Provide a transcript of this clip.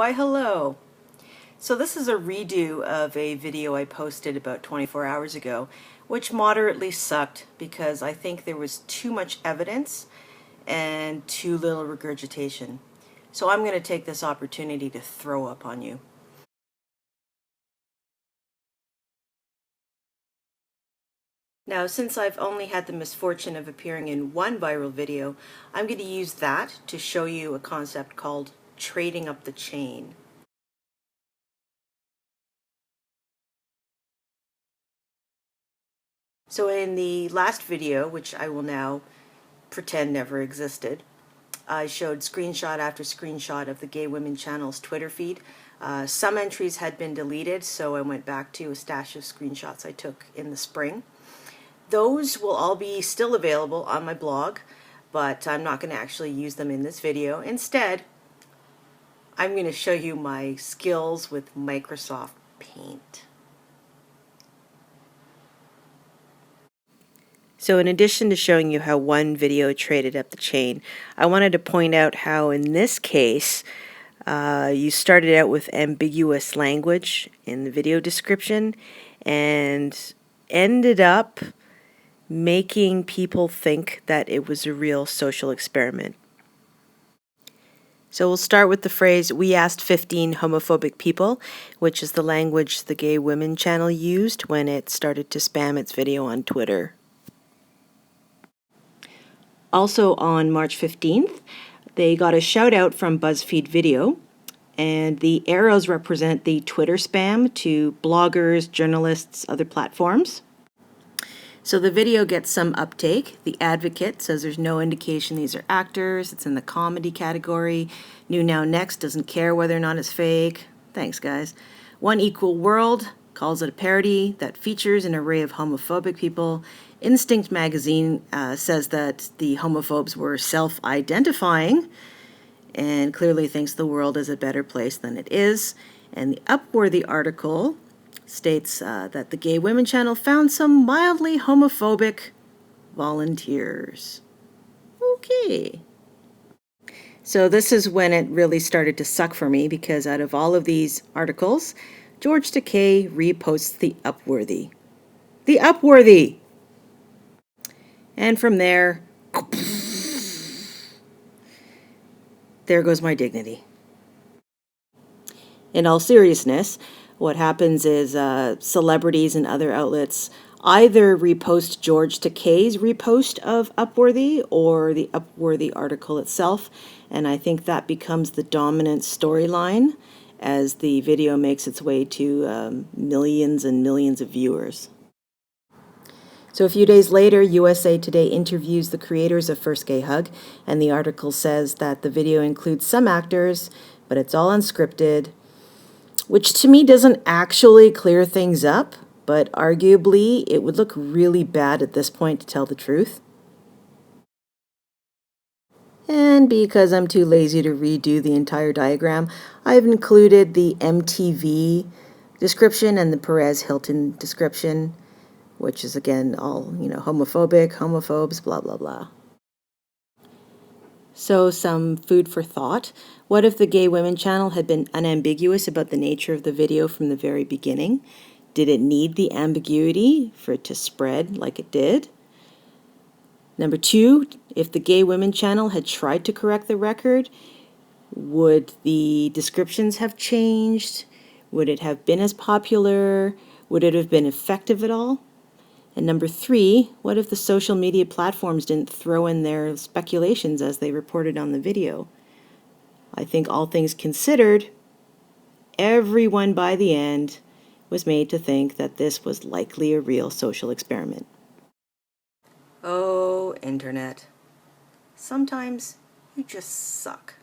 Why hello! So this is a redo of a video I posted about 24 hours ago, which moderately sucked because I think there was too much evidence and too little regurgitation. So I'm going to take this opportunity to throw up on you. Now, since I've only had the misfortune of appearing in one viral video, I'm going to use that to show you a concept called trading up the chain. So in the last video, which I will now pretend never existed, I showed screenshot after screenshot of the Gay Women channel's Twitter feed. Some entries had been deleted, so I went back to a stash of screenshots I took in the spring. Those will all be still available on my blog, but I'm not going to actually use them in this video. Instead, I'm going to show you my skills with Microsoft Paint. So in addition to showing you how one video traded up the chain, I wanted to point out how in this case you started out with ambiguous language in the video description and ended up making people think that it was a real social experiment. So we'll start with the phrase, "We asked 15 homophobic people," which is the language the Gay Women channel used when it started to spam its video on Twitter. Also on March 15th, they got a shout out from BuzzFeed Video, and the arrows represent the Twitter spam to bloggers, journalists, other platforms. So the video gets some uptake. The Advocate says there's no indication these are actors. It's in the comedy category. New Now Next doesn't care whether or not it's fake. Thanks, guys. One Equal World calls it a parody that features an array of homophobic people. Instinct magazine says that the homophobes were self-identifying and clearly thinks the world is a better place than it is. And the Upworthy article states that the Gay Women channel found some mildly homophobic volunteers. Okay. So this is when it really started to suck for me, because out of all of these articles, George Takei reposts the Upworthy. The Upworthy! And from there, there goes my dignity. In all seriousness, what happens is celebrities and other outlets either repost George Takei's repost of Upworthy or the Upworthy article itself, and I think that becomes the dominant storyline as the video makes its way to millions and millions of viewers. So a few days later, USA Today interviews the creators of First Gay Hug, and the article says that the video includes some actors, but it's all unscripted, which to me doesn't actually clear things up, but arguably it would look really bad at this point to tell the truth. And because I'm too lazy to redo the entire diagram, I've included the MTV description and the Perez Hilton description, which is again all, homophobic, homophobes, blah, blah, blah. So some food for thought. What if the Gay Women channel had been unambiguous about the nature of the video from the very beginning? Did it need the ambiguity for it to spread like it did? Number 2, if the Gay Women channel had tried to correct the record, would the descriptions have changed? Would it have been as popular? Would it have been effective at all? And number 3, what if the social media platforms didn't throw in their speculations as they reported on the video? I think all things considered, everyone by the end was made to think that this was likely a real social experiment. Oh, Internet. Sometimes you just suck.